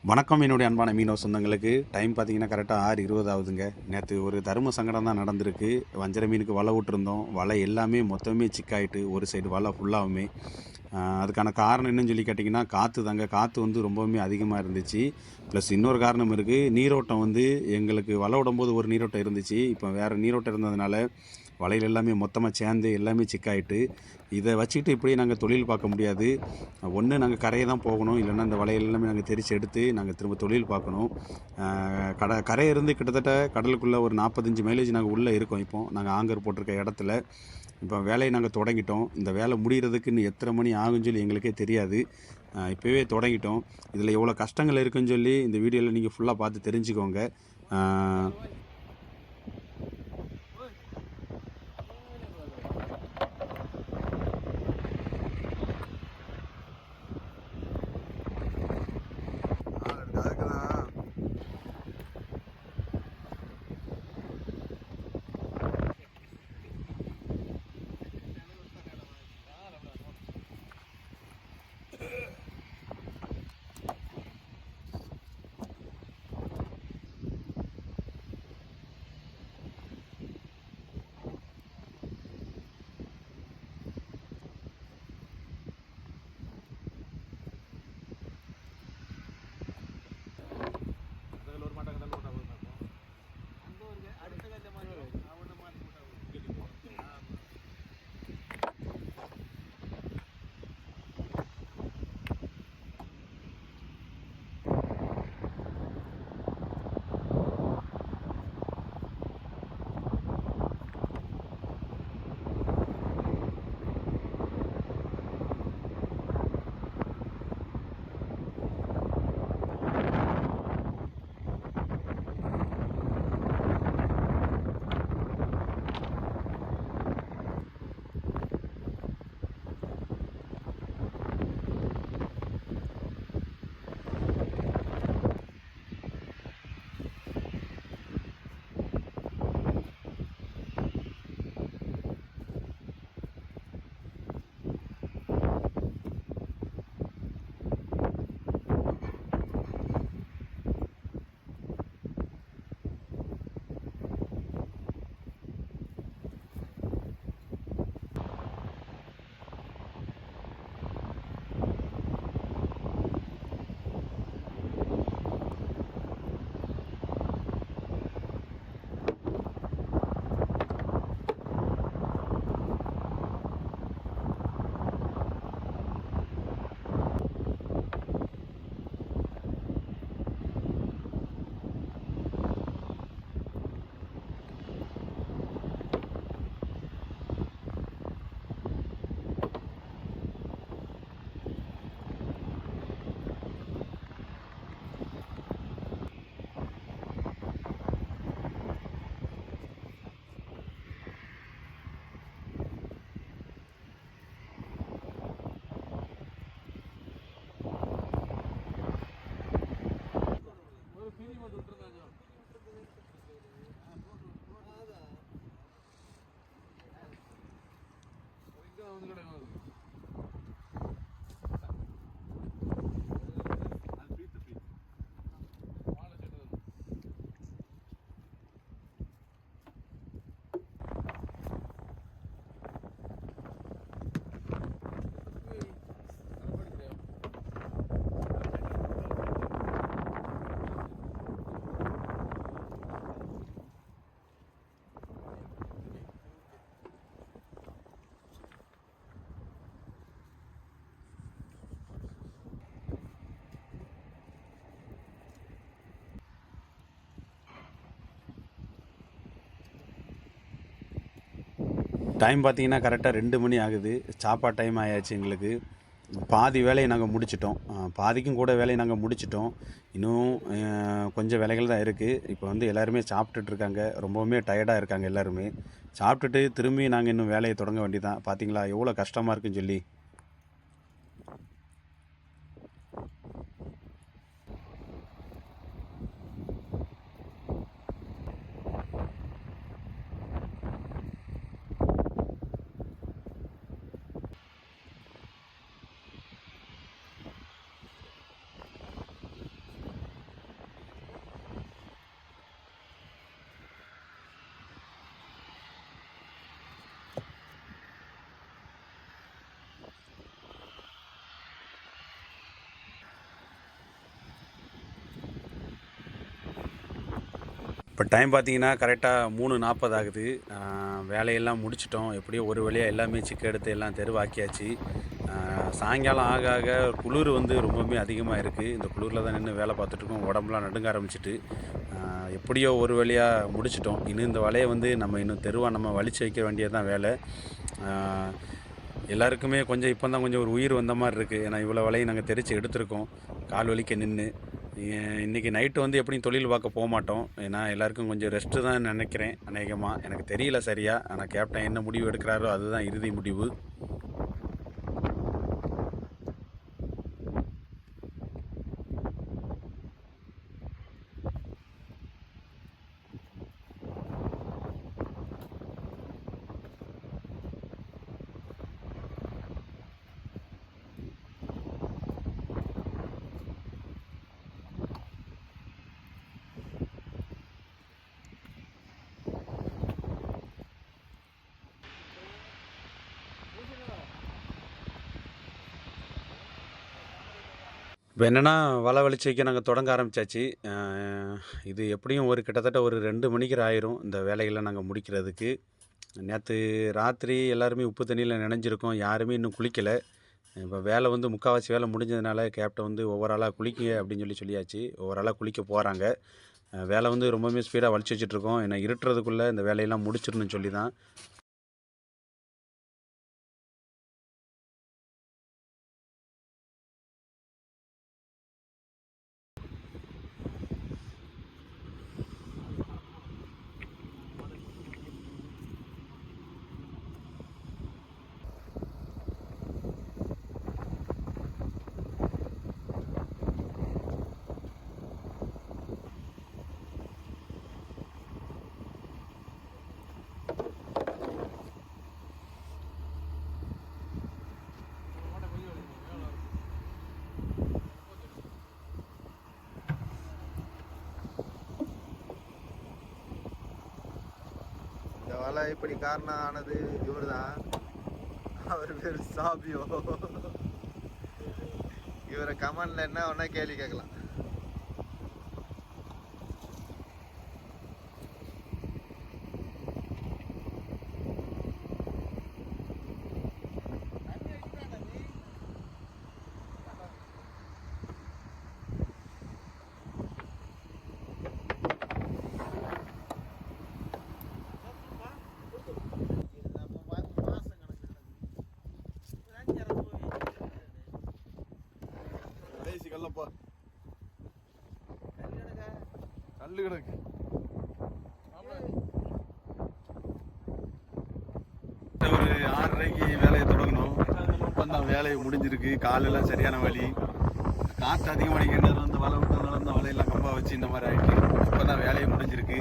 வணக்கம் என்னுடைய அன்பான மீனவ சொந்தங்களுக்கு. டைம் பார்த்தீங்கன்னா கரெக்டாக 6:20 ஆகுதுங்க. நேற்று ஒரு தரும சங்கடம் தான் நடந்திருக்கு. வஞ்சர மீனுக்கு வலை விட்டுருந்தோம். வலை எல்லாமே மொத்தமே சிக்காயிட்டு ஒரு சைடு வலை ஃபுல்லாவுமே. அதுக்கான காரணம் என்னன்னு சொல்லி கேட்டிங்கன்னா காற்று தாங்க. காற்று வந்து ரொம்பவுமே அதிகமாக இருந்துச்சு. ப்ளஸ் இன்னொரு காரணம் இருக்குது. நீரோட்டம் வந்து எங்களுக்கு வலை விடும்போது ஒரு நீரோட்டம் இருந்துச்சு. இப்போ வேறு நீரோட்டம் இருந்ததுனால வலையில் எல்லாமே மொத்தமாக சேர்ந்து எல்லாமே சிக்காயிட்டு, இதை வச்சுக்கிட்டு இப்படியே நாங்கள் தொழில் பார்க்க முடியாது. ஒன்று நாங்கள் கரையை தான் போகணும், இல்லைன்னா இந்த வலைகள் எல்லாமே நாங்கள் தெரித்து எடுத்து நாங்கள் திரும்ப தொழில் பார்க்கணும். கரையிருந்து கிட்டத்தட்ட கடலுக்குள்ளே ஒரு 45 மைலேஜ் நாங்கள் உள்ளே இருக்கோம். இப்போ நாங்கள் ஆங்கர் போட்டிருக்க இடத்துல இப்போ வேலையை நாங்கள் தொடங்கிட்டோம். இந்த வேலை முடிகிறதுக்கு இன்னும் எத்தனை மணி ஆகுன்னு சொல்லி எங்களுக்கே தெரியாது. இப்போவே தொடங்கிட்டோம். இதில் எவ்வளோ கஷ்டங்கள் இருக்குன்னு சொல்லி இந்த வீடியோவில் நீங்கள் ஃபுல்லாக பார்த்து தெரிஞ்சுக்கோங்க. டைம் பார்த்தீங்கன்னா கரெக்டாக 2 மணி ஆகுது. சாப்பாடு டைம் ஆயாச்சு எங்களுக்கு. பாதி வேலையை நாங்கள் முடிச்சிட்டோம். பாதிக்கும் கூட வேலையை நாங்கள் முடிச்சிட்டோம். இன்னும் கொஞ்சம் வேலைகள் தான் இருக்குது. இப்போ வந்து எல்லாருமே சாப்பிட்டுட்டு இருக்காங்க. ரொம்பவுமே டயர்டாக இருக்காங்க எல்லாருமே. சாப்பிட்டுட்டு திரும்பி நாங்கள் இன்னும் வேலையை தொடங்க வேண்டியதான். பார்த்தீங்களா எவ்வளோ கஷ்டமாக இருக்குன்னு சொல்லி. இப்போ டைம் பார்த்தீங்கன்னா கரெக்டாக 3:40 ஆகுது. வேலையெல்லாம் முடிச்சிட்டோம். எப்படியோ ஒரு வழியாக எல்லாமே சிக்க எடுத்து எல்லாம் தெருவாக்கியாச்சு. சாயங்காலம் ஆக ஆக குளிர் வந்து ரொம்பவுமே அதிகமாக இருக்குது. இந்த குளிரில் தான் நின்று வேலை பார்த்துட்ருக்கோம். உடம்புலாம் நடுங்க ஆரம்பிச்சிட்டு எப்படியோ ஒரு வழியாக முடிச்சிட்டோம். இன்னும் இந்த வலையை வந்து இன்னும் தெருவாக நம்ம வலிச்சு வைக்க வேண்டியது தான் வேலை. எல்லாருக்குமே கொஞ்சம் இப்போ தான் கொஞ்சம் ஒரு உயிர் வந்த மாதிரி இருக்குது. ஏன்னா இவ்வளோ வலையை நாங்கள் தெரித்து எடுத்திருக்கோம் கால் வலிக்க நின்று. இன்றைக்கி நைட்டு வந்து எப்படியும் தொழில் பார்க்க போக மாட்டோம். ஏன்னா எல்லாருக்கும் கொஞ்சம் ரெஸ்ட்டு தான் நினைக்கிறேன் அநேகமாக. எனக்கு தெரியல சரியாக. ஆனால் கேப்டன் என்ன முடிவு எடுக்கிறாரோ அதுதான் இறுதி முடிவு. இப்போ என்னென்னா வலை வலிச்சு வைக்க நாங்கள் தொடங்க ஆரம்பித்தாச்சு. இது எப்படியும் கிட்டத்தட்ட ஒரு 2 மணிக்கு ஆயிரும் இந்த வேலைகளை நாங்கள் முடிக்கிறதுக்கு. நேற்று ராத்திரி எல்லாருமே உப்பு தண்ணியில் நனைஞ்சிருக்கோம். யாருமே இன்னும் குளிக்கலை. இப்போ வேலை வந்து முக்கால்வாசி வேலை முடிஞ்சதுனால கேப்டன் வந்து ஒவ்வொரு ஆளாக குளிக்க அப்படின்னு சொல்லியாச்சு. ஒவ்வொரு ஆளாக குளிக்க போகிறாங்க. வேலை வந்து ரொம்பவுமே ஸ்பீடாக வலிச்சு வச்சுட்ருக்கோம். ஏன்னா இருட்டுறதுக்குள்ளே இந்த வேலையெல்லாம் முடிச்சிடணும்னு சொல்லி தான். வலை இப்படி காரணம் ஆனது இவர் தான். அவர் பேர் சாபியோ. இவரை கமெண்ட்ல என்ன ஒன்னா கேள்வி கேட்கலாம். கல்லப்பா கல்லு கிடக்கு. ஒரு 6:30க்கு வேலையை தொடங்கணும். இப்போ தான் வேலையை முடிஞ்சிருக்கு. காலெல்லாம் சரியான வலி. காற்று அதிகமாக அடிக்கின்றது. வந்து வலை விட்டதுனால இந்த வலையெல்லாம் கம்பா வச்சு இந்த மாதிரி ஆகிட்டு இப்போ தான் வேலையை முடிஞ்சிருக்கு.